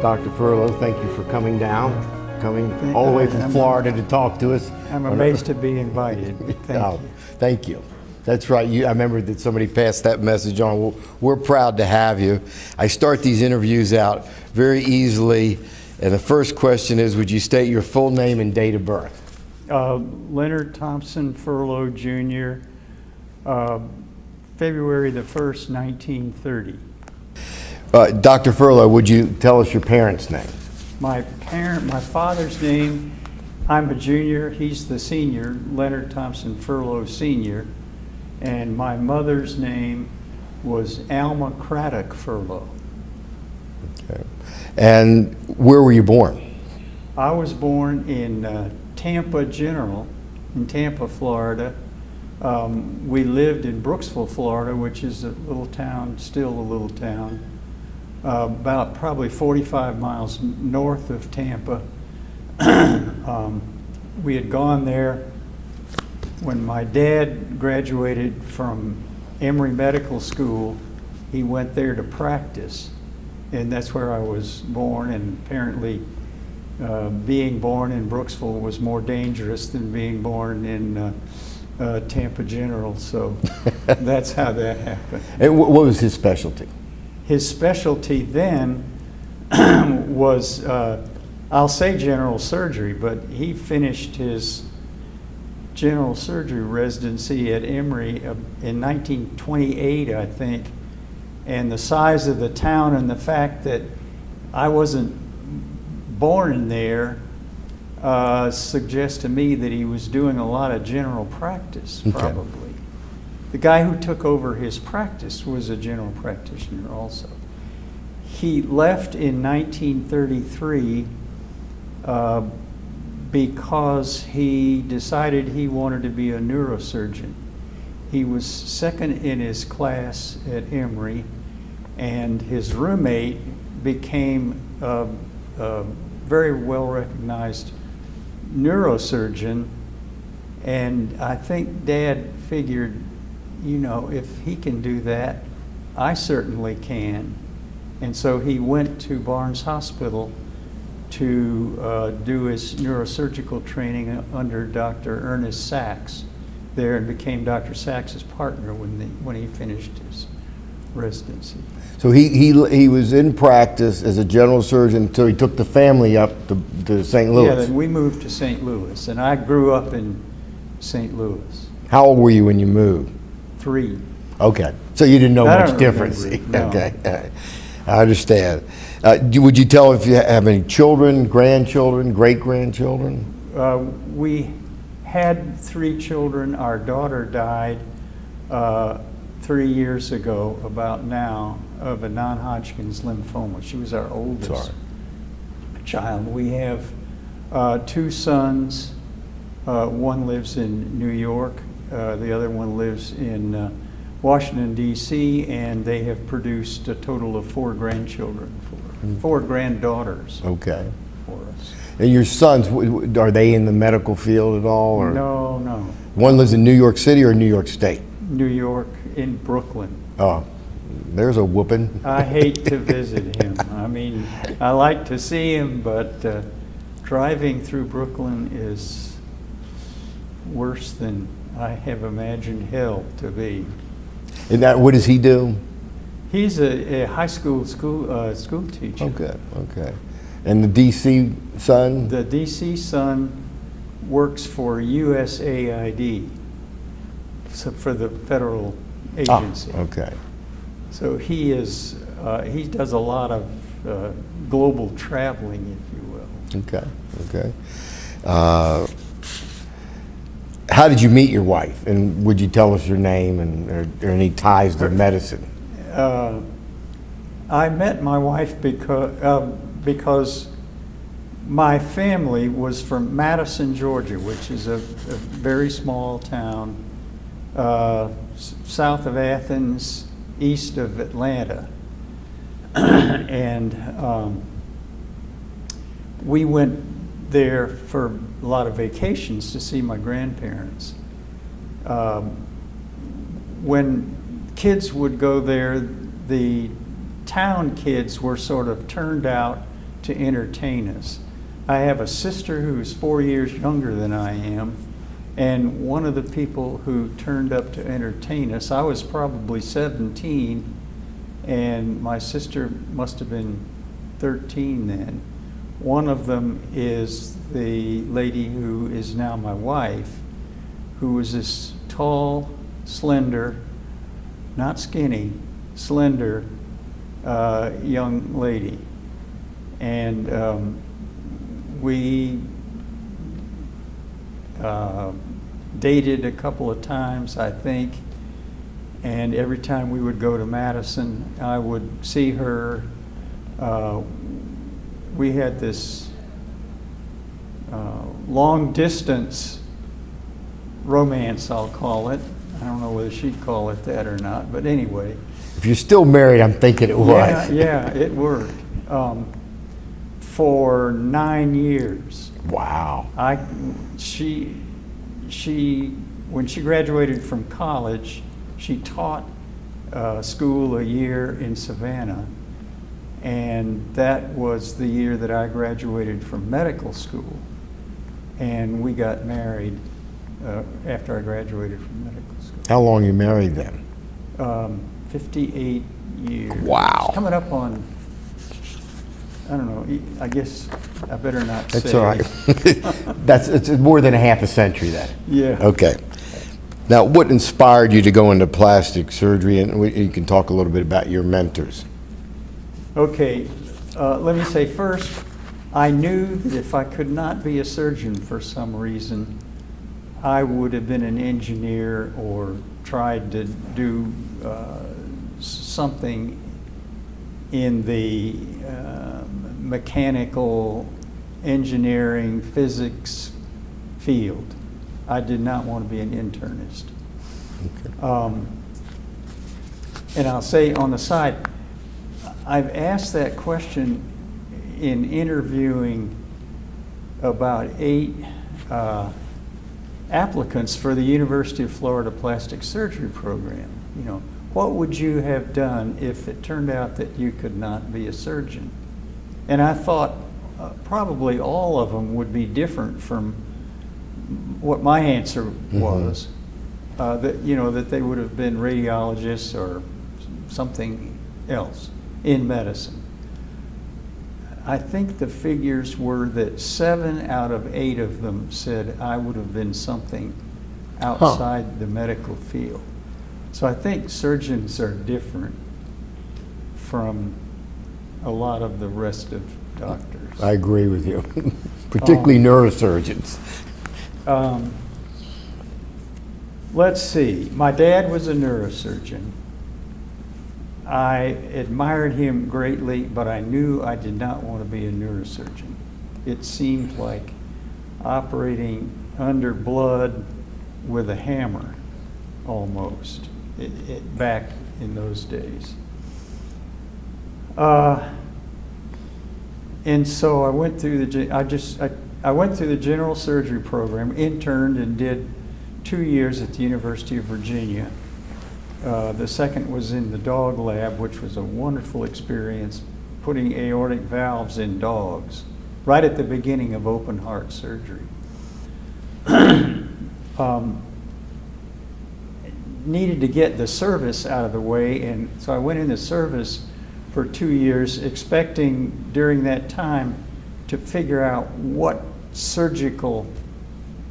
Dr. Furlow, thank you for coming down, all the way from Florida to talk to us. I'm amazed to be invited. Thank you. Thank you. That's right. I remember that somebody passed that message on. Well, we're proud to have you. I start these interviews out very easily, and the first question is, would you state your full name and date of birth? Leonard Thompson Furlow, Jr., February the 1st, 1930. Dr. Furlow, would you tell us your parents' names? My father's name, I'm a junior, he's the senior, Leonard Thompson Furlow, Sr., and my mother's name was Alma Craddock Furlow. Okay. And where were you born? I was born in Tampa General, in Tampa, Florida. We lived in Brooksville, Florida, which is a little town, still a little town, about probably 45 miles north of Tampa. We had gone there when my dad graduated from Emory Medical School. He went there to practice, and that's where I was born. And apparently being born in Brooksville was more dangerous than being born in Tampa General, so that's how that happened. And what was his specialty? His specialty then was, I'll say general surgery, but he finished his general surgery residency at Emory in 1928, I think. And the size of the town and the fact that I wasn't born there suggests to me that he was doing a lot of general practice, probably. Okay. The guy who took over his practice was a general practitioner also. He left in 1933 because he decided he wanted to be a neurosurgeon. He was second in his class at Emory, and his roommate became a very well recognized neurosurgeon, and I think Dad figured, you know, if he can do that, I certainly can. And so he went to Barnes Hospital to do his neurosurgical training under Dr. Ernest Sachs there, and became Dr. Sachs's partner when he finished his residency. So he was in practice as a general surgeon until he took the family up to St. Louis. Yeah, then we moved to St. Louis, and I grew up in St. Louis. How old were you when you moved? 3. Okay, so you didn't know much difference. No. Okay, I understand. Would you tell if you have any children, grandchildren, great-grandchildren? We had 3 children. Our daughter died 3 years ago, about now, of a non-Hodgkin's lymphoma. She was our oldest child. We have 2 sons. One lives in New York. The other one lives in Washington, D.C., and they have produced a total of 4 grandchildren, 4 granddaughters. Okay. For us. And your sons, are they in the medical field at all? Or? No. One lives in New York City or New York State? New York, in Brooklyn. Oh, there's a whooping. I hate to visit him. I mean, I like to see him, but driving through Brooklyn is worse than I have imagined hell to be. And what does he do? He's a high school teacher. Okay. And the D.C. son? The D.C. son works for USAID, so for the federal agency. Okay. So he does a lot of global traveling, if you will. Okay. How did you meet your wife? And would you tell us your name and are there any ties to medicine? I met my wife because my family was from Madison, Georgia, which is a very small town south of Athens, east of Atlanta. And we went there for a lot of vacations to see my grandparents. When kids would go there, the town kids were sort of turned out to entertain us. I have a sister who's 4 years younger than I am, and one of the people who turned up to entertain us, I was probably 17, and my sister must have been 13 then. One of them is the lady who is now my wife, who was this tall, slender, not skinny, slender young lady. And we dated a couple of times, I think. And every time we would go to Madison, I would see her. We had this long distance romance, I'll call it. I don't know whether she'd call it that or not, but anyway. If you're still married, I'm thinking it was. Yeah, it worked. For 9 years. Wow. When she graduated from college, she taught school a year in Savannah. And that was the year that I graduated from medical school. And we got married after I graduated from medical school. How long you married then? 58 years. Wow. It's coming up on, I don't know, I guess I better not say. That's all right. It's more than a half a century then. Yeah. Okay. Now, what inspired you to go into plastic surgery? And you can talk a little bit about your mentors. Okay, let me say first, I knew that if I could not be a surgeon for some reason, I would have been an engineer or tried to do something in the mechanical engineering, physics field. I did not want to be an internist. Okay. And I'll say on the side, I've asked that question in interviewing about 8 applicants for the University of Florida plastic surgery program. You know, what would you have done if it turned out that you could not be a surgeon? And I thought probably all of them would be different from what my answer was. That, you know, that they would have been radiologists or something else in medicine. I think the figures were that 7 out of 8 of them said I would have been something outside the medical field. So I think surgeons are different from a lot of the rest of doctors. I agree with you, particularly neurosurgeons. Let's see. My dad was a neurosurgeon. I admired him greatly, but I knew I did not want to be a neurosurgeon. It seemed like operating under blood with a hammer, almost, back in those days. And so I went through I went through the general surgery program, interned and did 2 years at the University of Virginia. The second was in the dog lab, which was a wonderful experience, putting aortic valves in dogs, right at the beginning of open heart surgery. Needed to get the service out of the way, and so I went in the service for 2 years, expecting during that time to figure out what surgical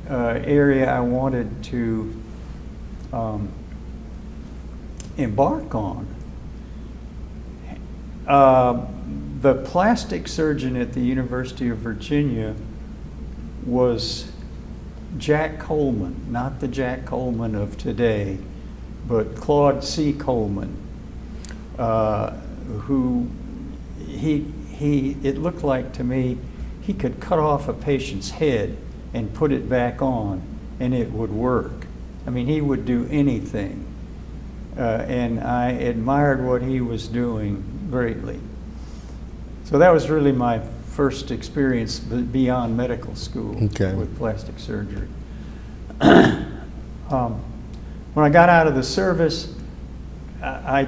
area I wanted to embark on. The plastic surgeon at the University of Virginia was Jack Coleman, not the Jack Coleman of today, but Claude C. Coleman, who it looked like to me he could cut off a patient's head and put it back on and it would work. I mean, he would do anything. And I admired what he was doing greatly. So that was really my first experience beyond medical school with plastic surgery. When I got out of the service, I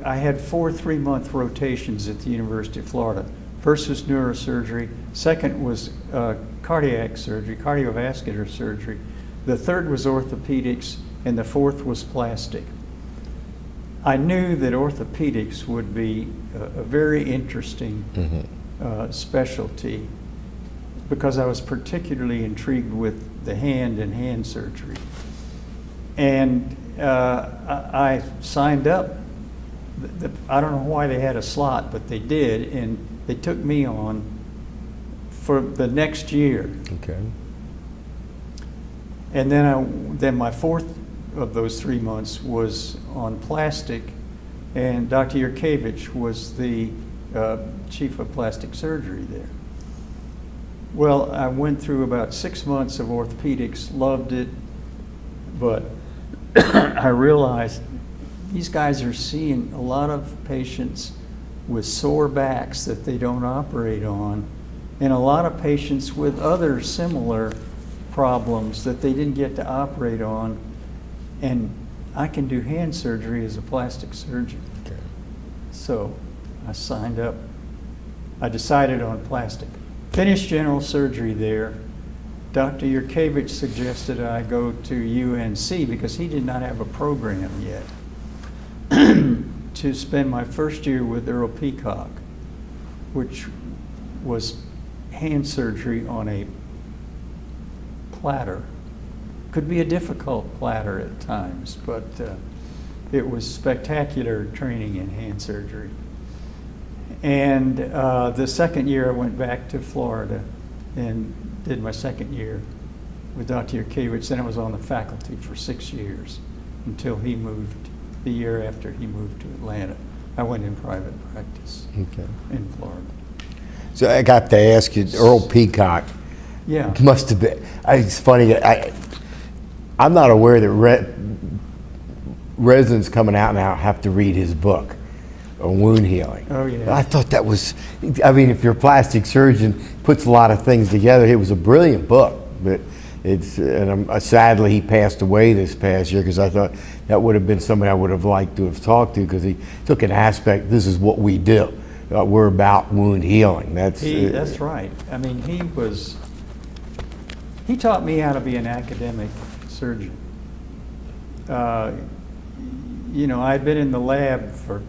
had 4 3-month rotations at the University of Florida. First was neurosurgery, second was cardiac surgery, cardiovascular surgery, the third was orthopedics, and the fourth was plastic. I knew that orthopedics would be a very interesting specialty because I was particularly intrigued with the hand and hand surgery. And I signed up. I don't know why they had a slot, but they did, and they took me on for the next year. Okay. And then my fourth of those 3 months was on plastic, and Dr. Yurkevich was the chief of plastic surgery there. Well, I went through about 6 months of orthopedics, loved it, but I realized these guys are seeing a lot of patients with sore backs that they don't operate on, and a lot of patients with other similar problems that they didn't get to operate on. And I can do hand surgery as a plastic surgeon. Okay. So I signed up. I decided on plastic. Finished general surgery there. Dr. Yurkevich suggested I go to UNC because he did not have a program yet to spend my first year with Earl Peacock, which was hand surgery on a platter. Could be a difficult platter at times, but it was spectacular training in hand surgery. And the second year I went back to Florida and did my second year with Dr. Yurkevich. Then I was on the faculty for 6 years until he moved, the year after he moved to Atlanta. I went in private practice in Florida. So I got to ask you, Earl Peacock must have been, it's funny, I'm not aware that residents coming out now have to read his book on wound healing. Oh, yeah. I thought that was, I mean, if you're a plastic surgeon, puts a lot of things together. It was a brilliant book, but it's, and sadly he passed away this past year because I thought that would have been somebody I would have liked to have talked to because he took an aspect, this is what we do. We're about wound healing. That's right. I mean, he taught me how to be an academic surgeon. You know, I'd been in the lab for,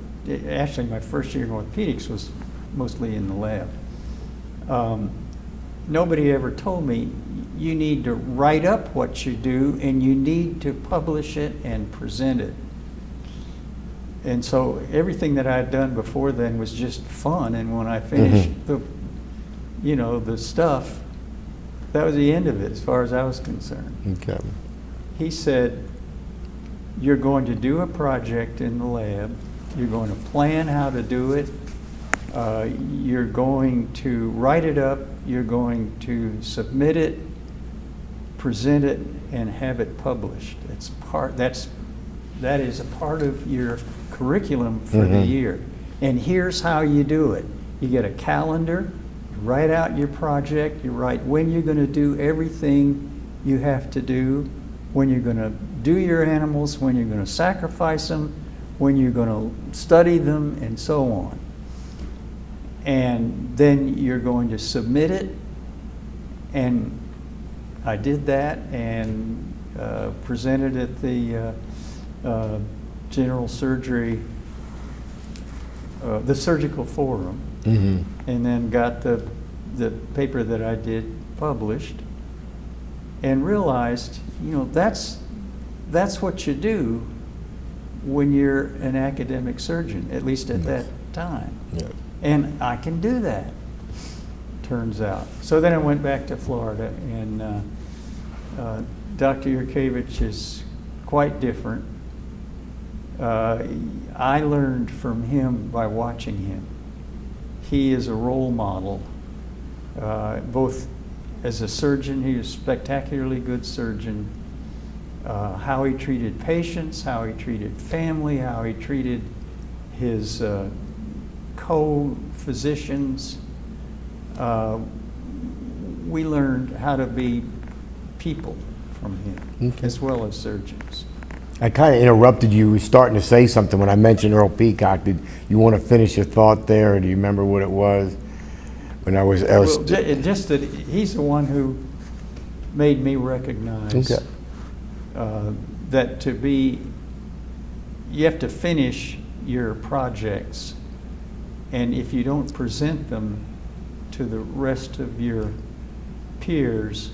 actually my first year in orthopedics was mostly in the lab. Nobody ever told me, you need to write up what you do and you need to publish it and present it. And so everything that I'd done before then was just fun, and when I finished the stuff, that was the end of it as far as I was concerned. Okay. He said, you're going to do a project in the lab, you're going to plan how to do it, you're going to write it up, you're going to submit it, present it, and have it published. That is a part of your curriculum for the year. And here's how you do it. You get a calendar, you write out your project, you write when you're going to do everything you have to do, when you're going to do your animals, when you're going to sacrifice them, when you're going to study them, and so on. And then you're going to submit it. And I did that and presented at the general surgery, the surgical forum, and then got the paper that I did published, and realized, that's what you do when you're an academic surgeon, at least at that time. Yeah. And I can do that. turns out. So then I went back to Florida, and Dr. Yurkevich is quite different. I learned from him by watching him. He is a role model, both as a surgeon. He was a spectacularly good surgeon. How he treated patients, how he treated family, how he treated his co-physicians. We learned how to be people from him, as well as surgeons. I kind of interrupted you. You were starting to say something when I mentioned Earl Peacock. Did you want to finish your thought there, or do you remember what it was? When I was Well, just that he's the one who made me recognize that you have to finish your projects, and if you don't present them to the rest of your peers,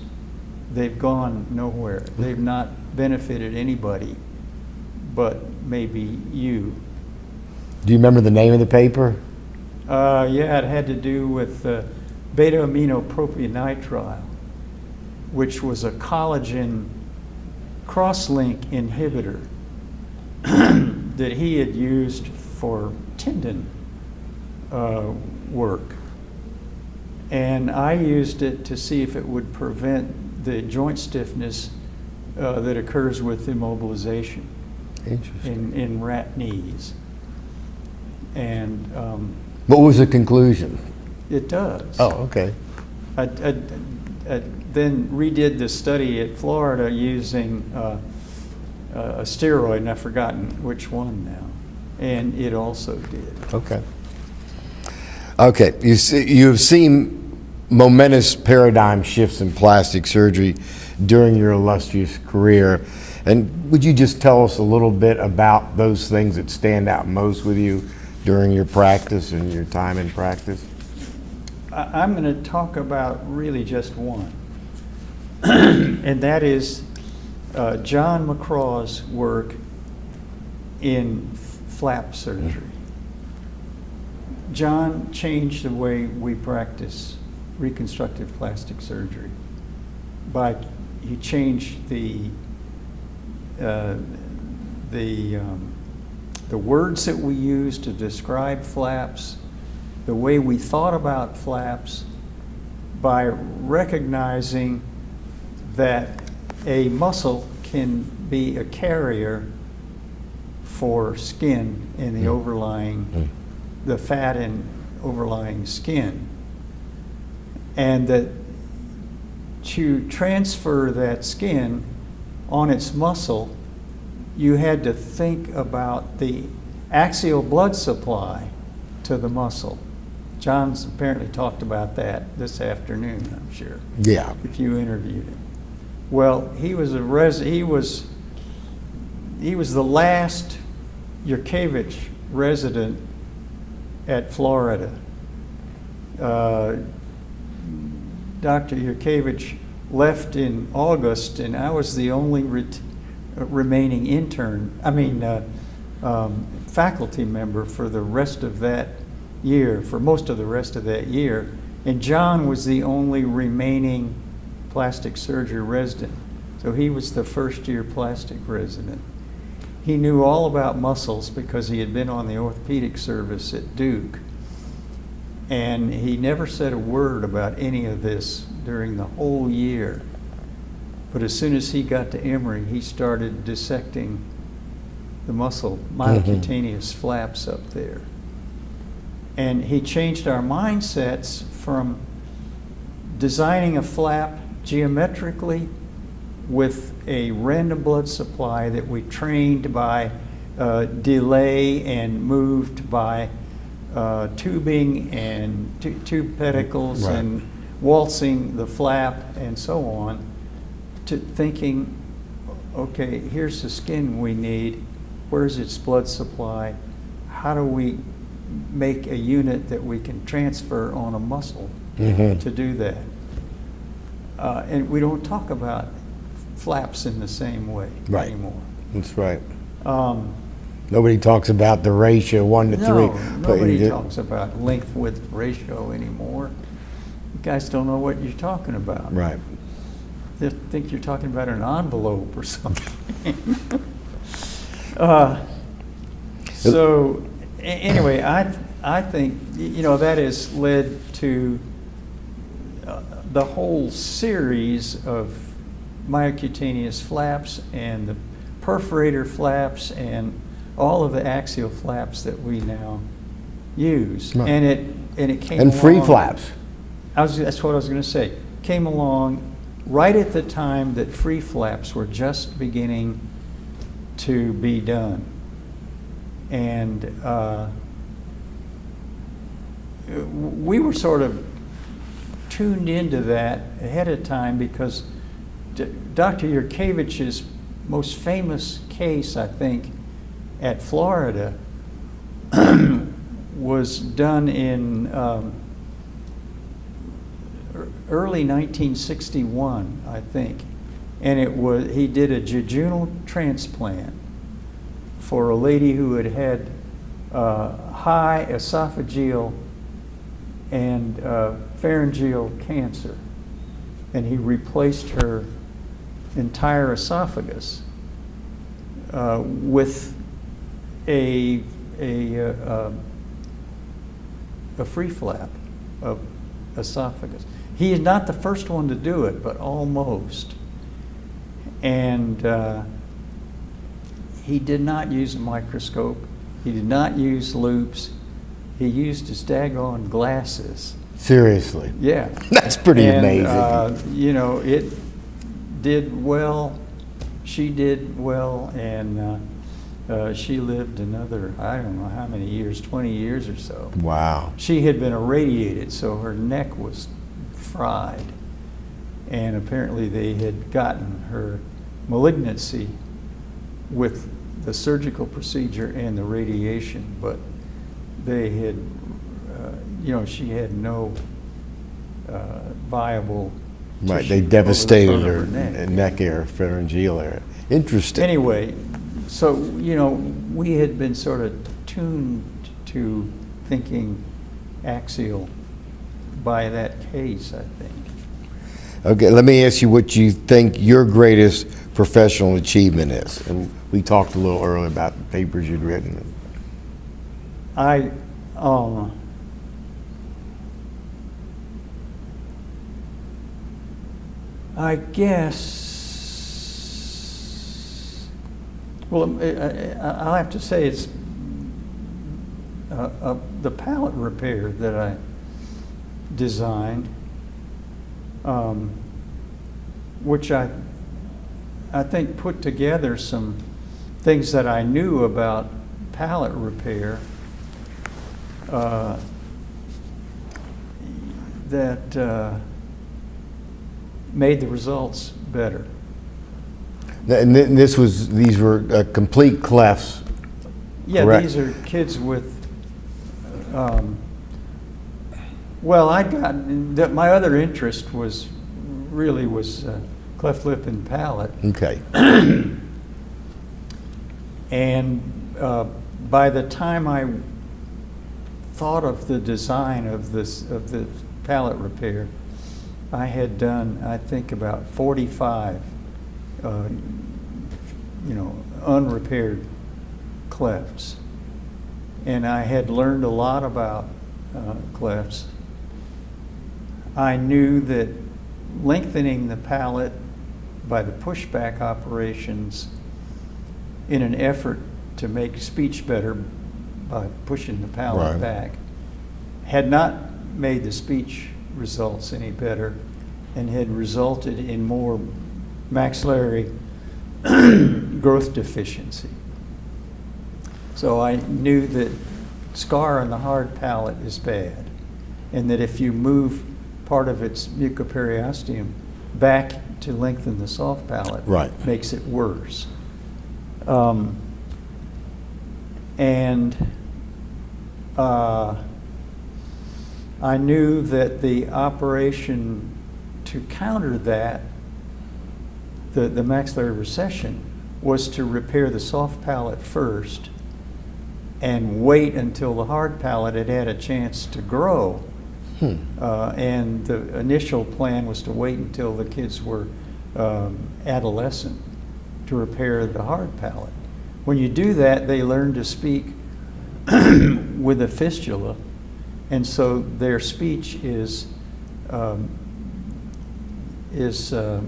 they've gone nowhere. They've not benefited anybody but maybe you. Do you remember the name of the paper? Yeah, it had to do with beta-aminopropionitrile, which was a collagen cross-link inhibitor that he had used for tendon work. And I used it to see if it would prevent the joint stiffness that occurs with immobilization in rat knees. And what was the conclusion? it does. Oh, okay. I then redid the study at Florida using a steroid, and I've forgotten which one now, and it also did. Okay. Okay, you've seen momentous paradigm shifts in plastic surgery during your illustrious career. And would you just tell us a little bit about those things that stand out most with you during your practice and your time in practice? I'm going to talk about really just one, and that is John McCraw's work in flap surgery. John changed the way we practice reconstructive plastic surgery. He changed the words that we use to describe flaps, the way we thought about flaps, by recognizing that a muscle can be a carrier for skin in the overlying, the fat in overlying skin. And that to transfer that skin on its muscle, you had to think about the axial blood supply to the muscle. John's apparently talked about that this afternoon, I'm sure. Yeah. If you interviewed him. Well, he was the last Yurkevich resident at Florida. Dr. Yurkevich left in August, and I was the only remaining faculty member for the rest of that year, for most of the rest of that year. And John was the only remaining plastic surgery resident. So he was the first year plastic resident. He knew all about muscles because he had been on the orthopedic service at Duke. And he never said a word about any of this during the whole year. But as soon as he got to Emory, he started dissecting the muscle, myocutaneous flaps up there. And he changed our mindsets from designing a flap geometrically with a random blood supply that we trained by delay and moved by tubing and tube pedicles and waltzing the flap and so on, to thinking, okay, here's the skin we need, where's its blood supply, how do we make a unit that we can transfer on a muscle to do that. And we don't talk about flaps in the same way anymore. That's right. Nobody talks about the ratio 1 to 3. No, nobody talks about length-width ratio anymore. guys don't know what you're talking about. Right. They think you're talking about an envelope or something. So anyway, I think, you know, that has led to the whole series of myocutaneous flaps and the perforator flaps and all of the axial flaps that we now use. Right. And it came And free along- flaps. That's what I was going to say. Came along right at the time that free flaps were just beginning to be done. And we were sort of tuned into that ahead of time because Dr. Yurkevich's most famous case, I think, at Florida was done in early 1961, I think. And he did a jejunal transplant for a lady who had had high esophageal and pharyngeal cancer. And he replaced her entire esophagus with a free flap of esophagus. He is not the first one to do it, but almost. And he did not use a microscope. He did not use loops. He used his daggone glasses. Seriously. Yeah. That's pretty And, amazing. you know, it did well. She did well, and she lived another, I don't know how many years, 20 years or so. Wow. She had been irradiated, so her neck was fried. And apparently they had gotten her malignancy with the surgical procedure and the radiation, but they had, you know, she had no viable Right, tissue they over the devastated front her of neck. neck area, pharyngeal area. Interesting. Anyway, so, you know, we had been sort of tuned to thinking axial by that case, I think. Okay, let me ask you what you think your greatest professional achievement is. And we talked a little earlier about the papers you'd written. I guess, well, I'll have to say it's the pallet repair that I designed, which I think put together some things that I knew about pallet repair that made the results better. And these were complete clefts. Yeah, Correct. these are kids with, well, my other interest was cleft lip and palate. Okay. And by the time I thought of the design of the palate repair, I had done, I think, about 45, unrepaired clefts. And I had learned a lot about clefts. I knew that lengthening the palate by the pushback operations in an effort to make speech better by pushing the palate Right. back had not made the speech results any better and had resulted in more maxillary growth deficiency. So I knew that scar on the hard palate is bad, and that if you move part of its mucoperiosteum back to lengthen the soft palate, Right. makes it worse. I knew that the operation to counter that, the maxillary recession, was to repair the soft palate first and wait until the hard palate had had a chance to grow And the initial plan was to wait until the kids were adolescent to repair the hard palate. When you do that, they learn to speak with a fistula, and so their speech is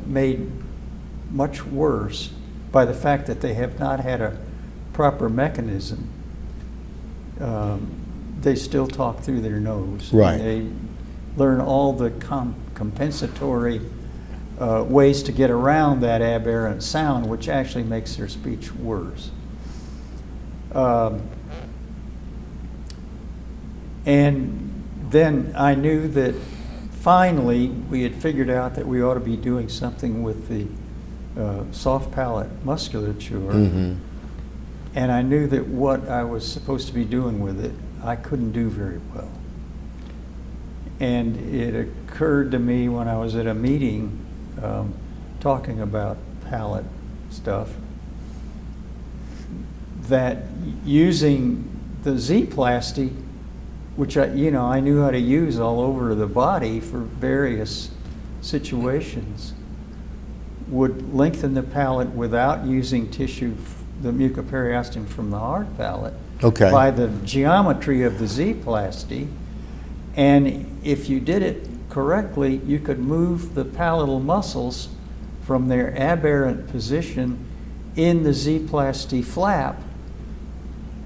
made much worse by the fact that they have not had a proper mechanism. They still talk through their nose. Right. They learn all the compensatory ways to get around that aberrant sound, which actually makes their speech worse. And then I knew that finally we had figured out that we ought to be doing something with the soft palate musculature. Mm-hmm. And I knew that what I was supposed to be doing with it, I couldn't do very well. And it occurred to me when I was at a meeting talking about palate stuff that using the Z-plasty, which I knew how to use all over the body for various situations, would lengthen the palate without using tissue, the mucoperiosteum from the hard palate, by the geometry of the Z-plasty. And if you did it correctly, you could move the palatal muscles from their aberrant position in the Z-plasty flap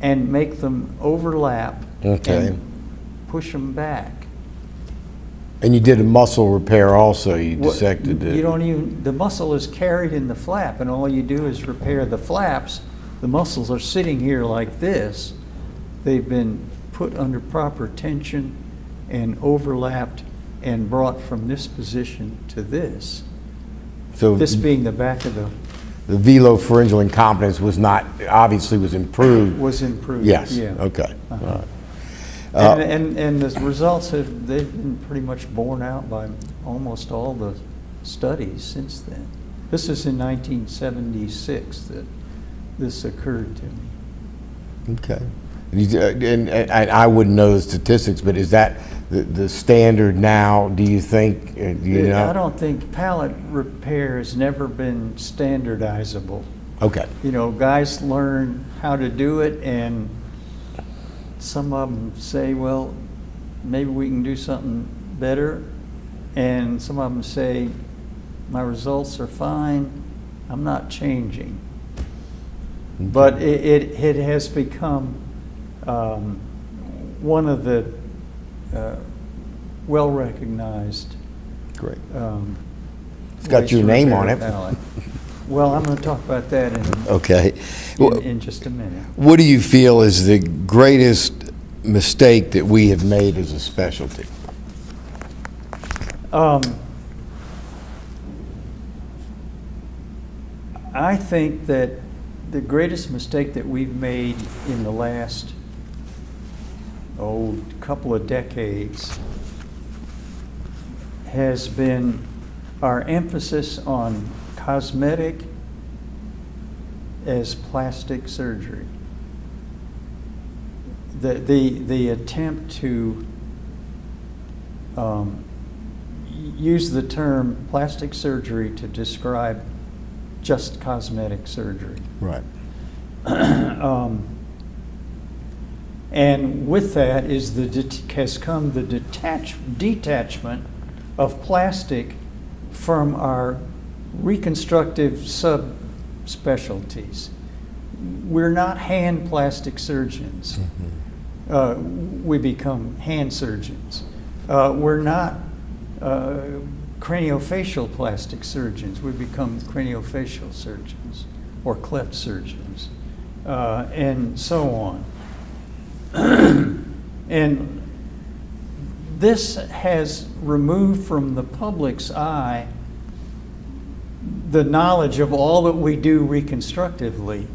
and make them overlap and push them back. And you did a muscle repair also. You dissected it. You don't even, the muscle is carried in the flap, and all you do is repair the flaps. The muscles are sitting here like this. They've been put under proper tension and overlapped and brought from this position to this. So this being the back of the velopharyngeal incompetence was not, obviously was improved. Was improved. Yes. Yeah. Okay. Uh-huh. All right. And the results they've been pretty much borne out by almost all the studies since then. This is in 1976 that this occurred to me. Okay. And I wouldn't know the statistics, but is that the standard now, do you think? Do you know? I don't think palate repair has never been standardizable. Okay. Guys learn how to do it, and some of them say, well, maybe we can do something better. And some of them say, my results are fine, I'm not changing. Okay. But it has become one of the well-recognized. Great. It's got your name on it. Well, I'm going to talk about that in just a minute. What do you feel is the greatest mistake that we have made as a specialty? I think that the greatest mistake that we've made in the last couple of decades has been our emphasis on cosmetic as plastic surgery. The attempt to use the term plastic surgery to describe just cosmetic surgery. Right. And with that has come the detachment of plastic from our reconstructive subspecialties. We're not hand plastic surgeons. Mm-hmm. We become hand surgeons. We're not craniofacial plastic surgeons. We become craniofacial surgeons or cleft surgeons, and so on. And this has removed from the public's eye the knowledge of all that we do reconstructively,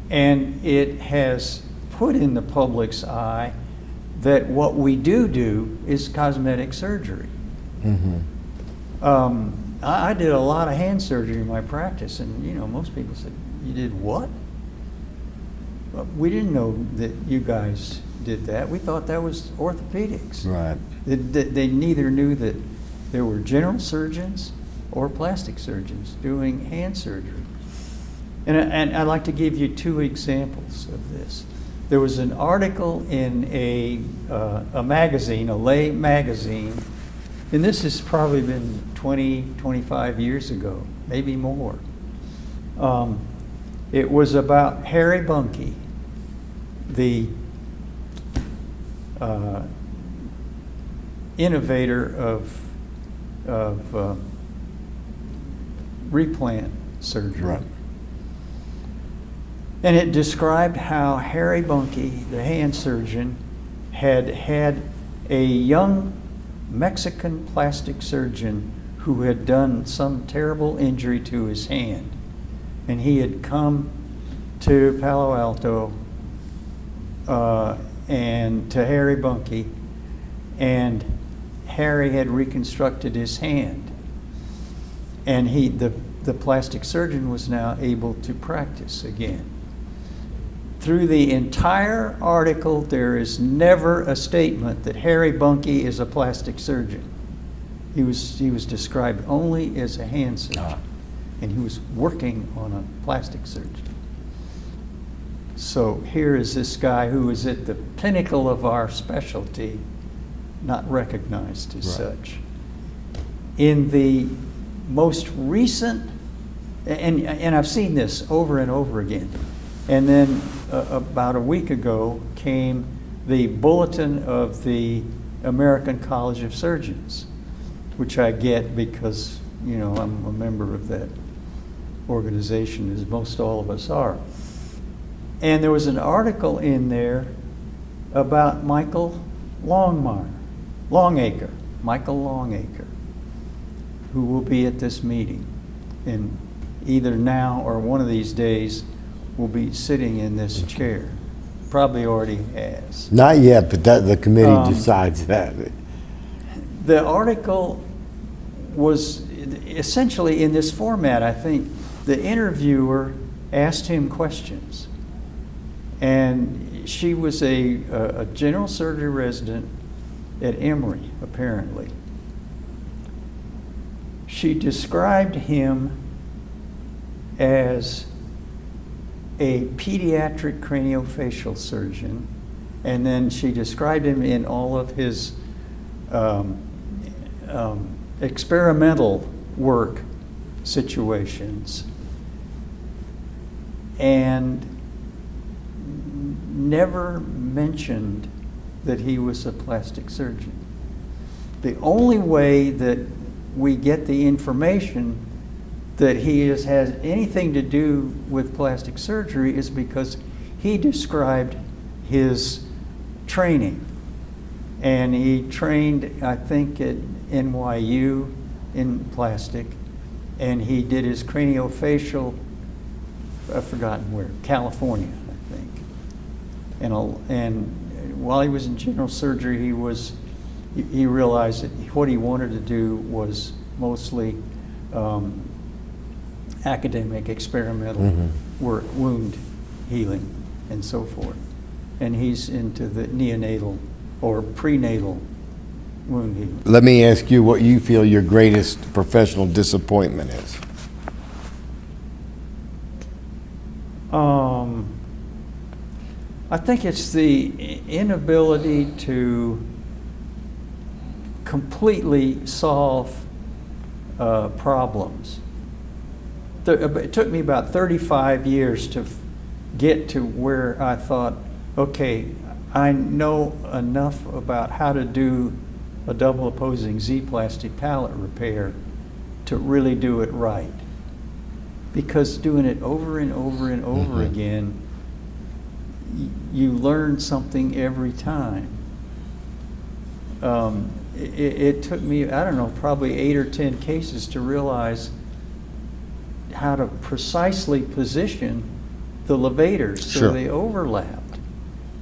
and it has put in the public's eye that what we do is cosmetic surgery. Mm-hmm. I did a lot of hand surgery in my practice, and most people said, "You did what?" Well, we didn't know that you guys did that. We thought that was orthopedics. Right. They neither knew that there were general surgeons or plastic surgeons doing hand surgery. And I'd like to give you two examples of this. There was an article in a magazine, a lay magazine, and this has probably been 20, 25 years ago, maybe more. It was about Harry Bunke, the innovator of replant surgery. Right. And it described how Harry Bunke, the hand surgeon, had had a young Mexican plastic surgeon who had done some terrible injury to his hand. And he had come to Palo Alto and to Harry Bunke, and Harry had reconstructed his hand. And the plastic surgeon was now able to practice again. Through the entire article, there is never a statement that Harry Bunke is a plastic surgeon. He was described only as a hand surgeon, and he was working on a plastic surgeon. So here is this guy who is at the pinnacle of our specialty, not recognized as such. In the most recent, and I've seen this over and over again, and then about a week ago came the Bulletin of the American College of Surgeons, which I get because, you know, I'm a member of that organization, as most all of us are. And there was an article in there about Michael Longacre, who will be at this meeting, and either now or one of these days will be sitting in this chair. Probably already has. Not yet, but the committee decides that. The article was essentially in this format, I think. The interviewer asked him questions. And she was a general surgery resident at Emory, apparently. She described him as a pediatric craniofacial surgeon, and then she described him in all of his experimental work situations, and never mentioned that he was a plastic surgeon. The only way that we get the information that he has anything to do with plastic surgery is because he described his training. And he trained, I think, at NYU in plastic, and he did his craniofacial, I've forgotten where, California, I think. And while he was in general surgery, he realized that what he wanted to do was mostly academic, experimental work, wound healing, and so forth. And he's into the neonatal or prenatal wound healing. Let me ask you what you feel your greatest professional disappointment is. I think it's the inability to completely solve problems. It took me about 35 years to get to where I thought, okay, I know enough about how to do a double opposing Z-plastic palate repair to really do it right. Because doing it over and over and over again, you learn something every time. It took me, I don't know, probably 8 or 10 cases to realize how to precisely position the levators so they overlapped,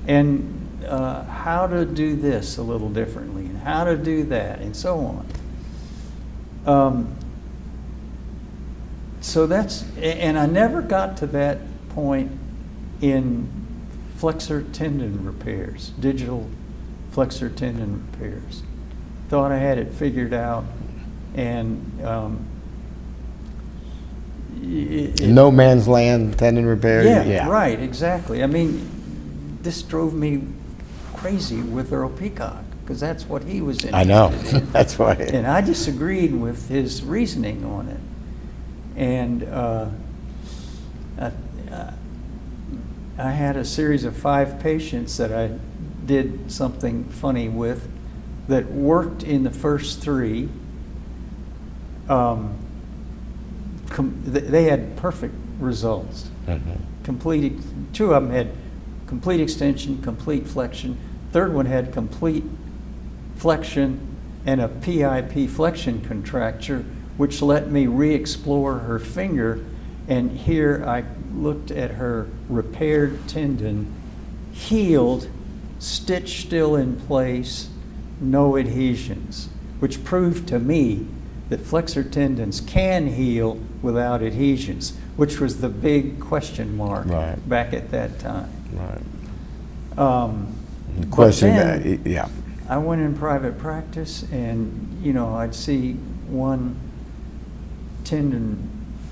and how to do this a little differently, and how to do that, and so on. So that's, and I never got to that point in flexor tendon repairs, digital flexor tendon repairs. Thought I had it figured out, and no man's land tendon repair. yeah, right, exactly. I mean, this drove me crazy with Earl Peacock, because that's what he was interested I know. in. That's why. And I disagreed with his reasoning on it. And I had a series of 5 patients that I did something funny with that worked in the first 3. They had perfect results. Mm-hmm. 2 of them had complete extension, complete flexion. Third one had complete flexion and a PIP flexion contracture, which let me re-explore her finger. And here I looked at her repaired tendon, healed, stitched still in place, no adhesions, which proved to me that flexor tendons can heal without adhesions, which was the big question mark back at that time. Right. The question, yeah. I went in private practice, and I'd see one tendon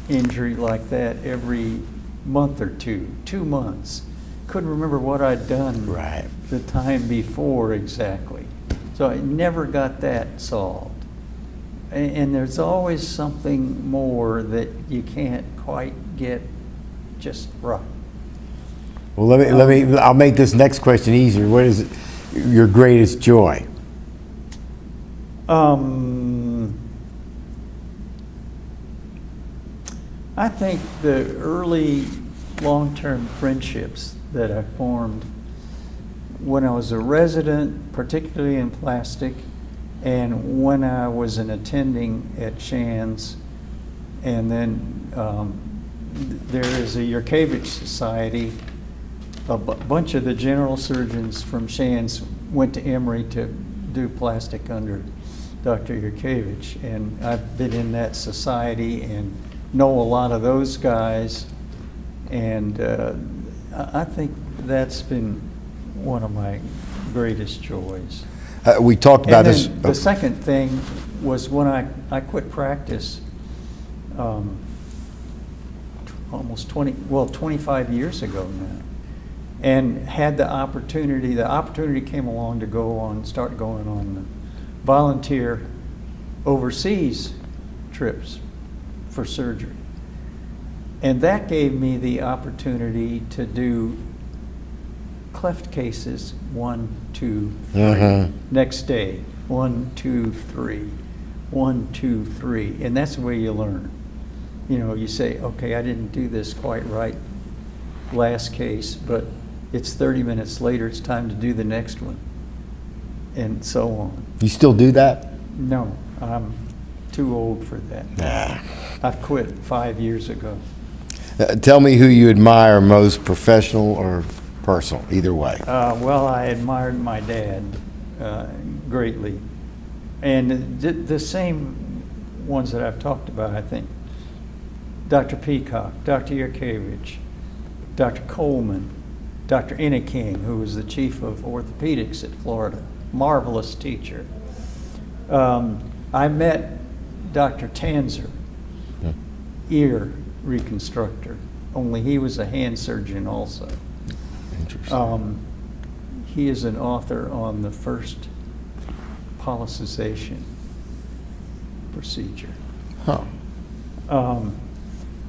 injury like that every month or 2 months. Couldn't remember what I'd done the time before exactly. So I never got that solved. And there's always something more that you can't quite get just right. Well, I'll make this next question easier. What is your greatest joy? I think the early long-term friendships that I formed when I was a resident, particularly in plastic, and when I was an attending at Shands, and then there is a Yurkevich Society. A bunch of the general surgeons from Shands went to Emory to do plastic under Dr. Yurkevich, and I've been in that society and know a lot of those guys, and I think that's been one of my greatest joys. We talked about this. The second thing was when I quit practice almost 25 years ago now, and had the opportunity came along to start going on volunteer overseas trips for surgery. And that gave me the opportunity to do cleft cases 1, 2, 3. Mm-hmm. Next day, 1, 2, 3, 1, 2, 3. And that's the way you learn. You say, okay, I didn't do this quite right last case, but it's 30 minutes later, it's time to do the next one, and so on. You still do that? No, I'm too old for that. Nah. I quit 5 years ago. Tell me who you admire most, professional or personal, either way. Well, I admired my dad greatly. And the same ones that I've talked about, I think. Dr. Peacock, Dr. Yurkevich, Dr. Coleman, Dr. Inneking, who was the chief of orthopedics at Florida, marvelous teacher. I met Dr. Tanzer, ear reconstructor, only he was a hand surgeon also. Interesting. He is an author on the first policization procedure. Huh.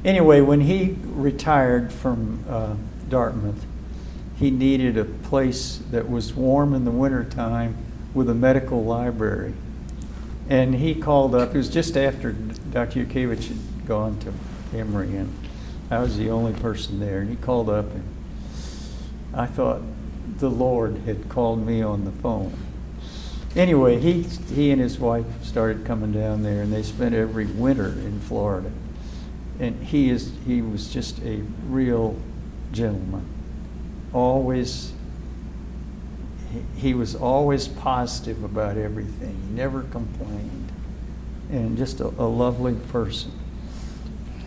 Anyway, when he retired from Dartmouth, he needed a place that was warm in the wintertime with a medical library. And he called up, it was just after Dr. Yurkevich had gone to Emory, and I was the only person there. And he called up, and I thought the Lord had called me on the phone. Anyway, he and his wife started coming down there, and they spent every winter in Florida. And he was just a real gentleman. He was always positive about everything. He never complained. And just a lovely person.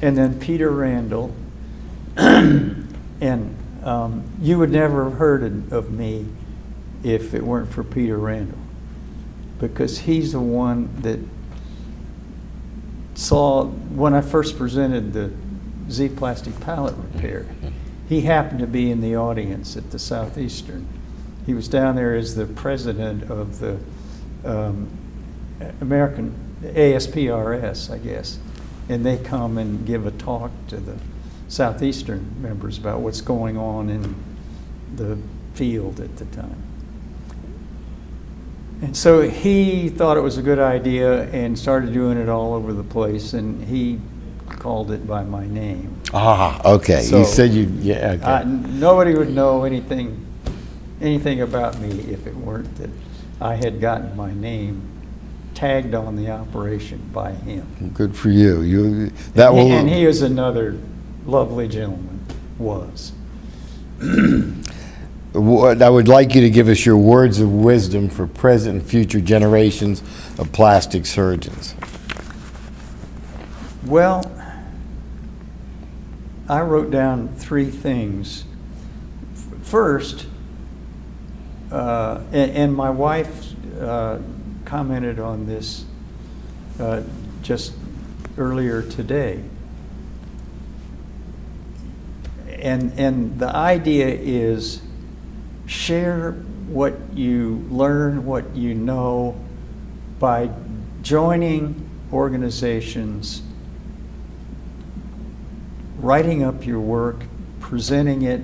And then Peter Randall, and You would never have heard of me if it weren't for Peter Randall, because he's the one that saw, when I first presented the Z plastic pallet repair, he happened to be in the audience at the Southeastern. He was down there as the president of the American ASPRS, I guess, and they come and give a talk to the Southeastern members about what's going on in the field at the time. And so he thought it was a good idea and started doing it all over the place, and he called it by my name. Ah, okay. So you said you, yeah, okay. Nobody would know anything about me if it weren't that I had gotten my name tagged on the operation by him. Good for you. And he is another lovely gentleman, was. I would like you to give us your words of wisdom for present and future generations of plastic surgeons. Well, I wrote down 3 things. First, and my wife commented on this just earlier today. And the idea is, share what you learn, what you know, by joining organizations, writing up your work, presenting it,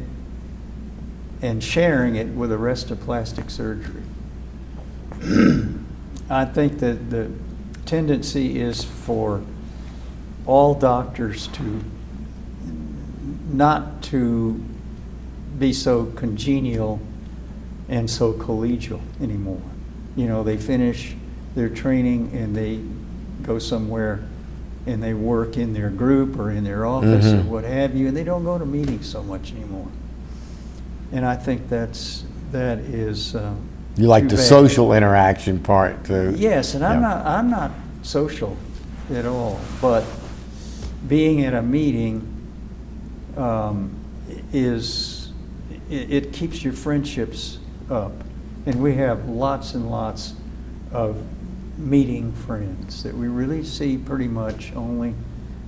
and sharing it with the rest of plastic surgery. I think that the tendency is for all doctors to not to be so congenial and so collegial anymore. You know, they finish their training and they go somewhere and they work in their group or in their office or what have you, and they don't go to meetings so much anymore. And I think that is you like the bad. social interaction part too. Yes, and Yeah. I'm not social at all, but being at a meeting it keeps your friendships up, and we have lots and lots of meeting friends that we really see pretty much only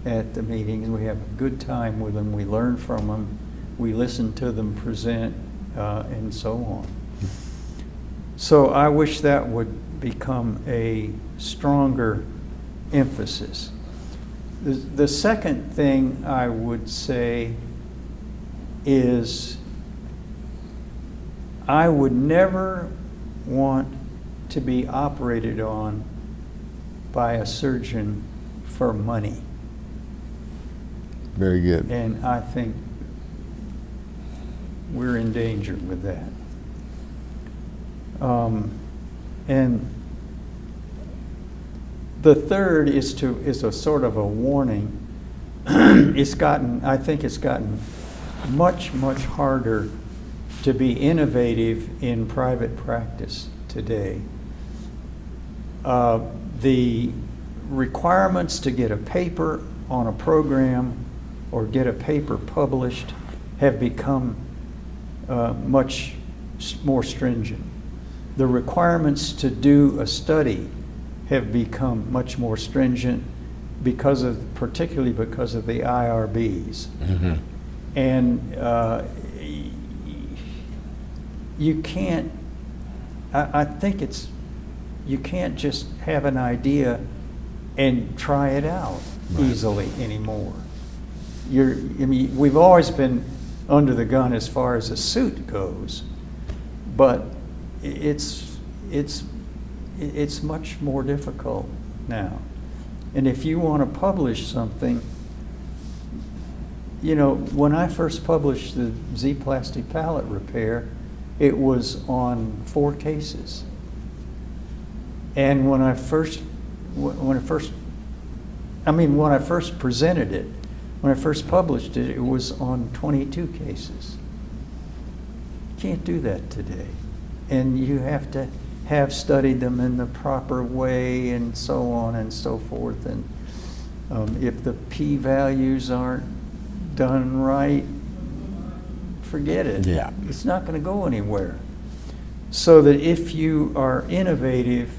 at the meetings. We have a good time with them, we learn from them, we listen to them present, and so on. So I wish that would become a stronger emphasis. The second thing I would say is I would never want to be operated on by a surgeon for money. Very good. And I think we're in danger with that. And the third is a sort of a warning. I think it's gotten much, much harder to be innovative in private practice today. The requirements to get a paper on a program or get a paper published have become much more stringent. The requirements to do a study have become much more stringent particularly because of the IRBs. Mm-hmm. And you can't, I think you can't just have an idea and try it out easily anymore. We've always been under the gun as far as a suit goes, but it's much more difficult now. And if you want to publish something, when I first published the Z plastic pallet repair, it was on 4 cases. And when I first presented it, when I first published it, it was on 22 cases. You can't do that today. And you have to have studied them in the proper way and so on and so forth. And if the p-values aren't done right, forget it. Yeah. It's not going to go anywhere. So that if you are innovative,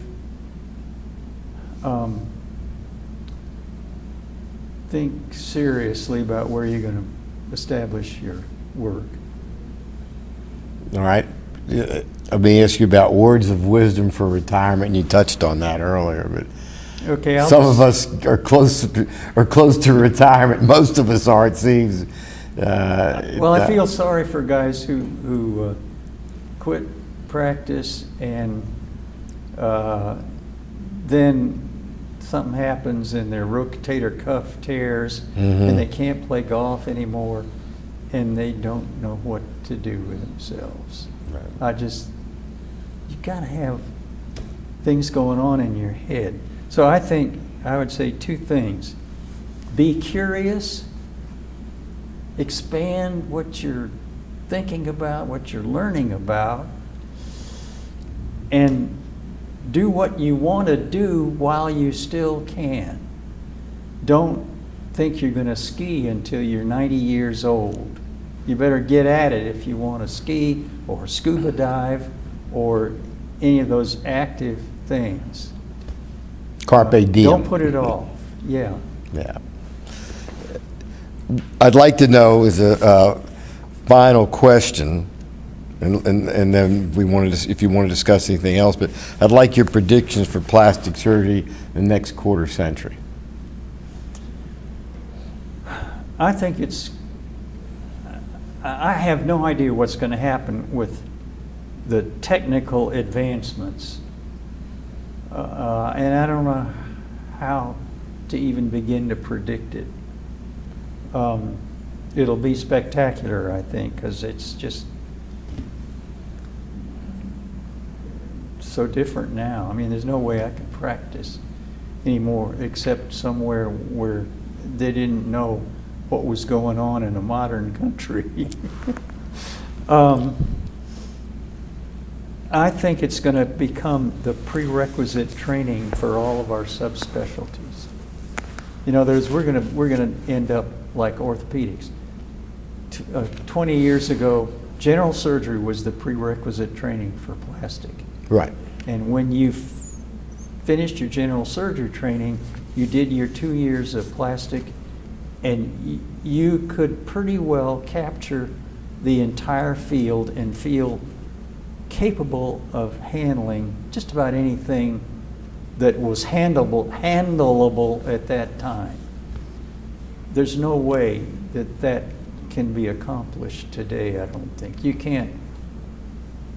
think seriously about where you're going to establish your work. All right. Let me ask you about words of wisdom for retirement, and you touched on that earlier, but Okay, some of us are close to retirement. Most of us are, it seems. Well, I feel sorry for guys who quit practice and then something happens and their rotator cuff tears and they can't play golf anymore and they don't know what to do with themselves. Right. You gotta have things going on in your head. So I think I would say two things. Be curious, expand what you're thinking about, what you're learning about, and do what you want to do while you still can. Don't think you're going to ski until you're 90 years old. You better get at it if you want to ski or scuba dive or any of those active things. Carpe diem. Don't put it off. Yeah. Yeah. I'd like to know, as a final question, and then if you want to discuss anything else, but I'd like your predictions for plastic surgery in the next quarter century. I think I have no idea what's going to happen with the technical advancements. And I don't know how to even begin to predict it. It'll be spectacular, I think, because it's just so different now. I mean, there's no way I can practice anymore except somewhere where they didn't know what was going on in a modern country. I think it's going to become the prerequisite training for all of our subspecialties. You know, we're going to end up like orthopedics. 20 years ago, general surgery was the prerequisite training for plastic. Right. And when you finished your general surgery training, you did your 2 years of plastic, and you could pretty well capture the entire field and feel capable of handling just about anything that was handleable at that time. There's no way that can be accomplished today, I don't think. You can't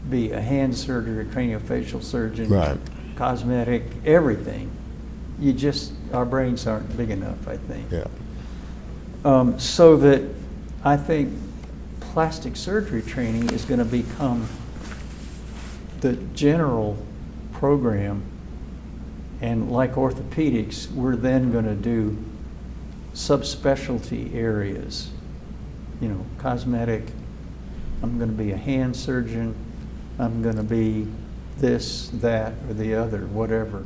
be a hand surgeon, a craniofacial surgeon, right, cosmetic, everything. Our brains aren't big enough, I think. Yeah. So that I think plastic surgery training is going to become the general program, and like orthopedics, we're then going to do subspecialty areas. You know, cosmetic, I'm going to be a hand surgeon, I'm going to be this, that, or the other, whatever.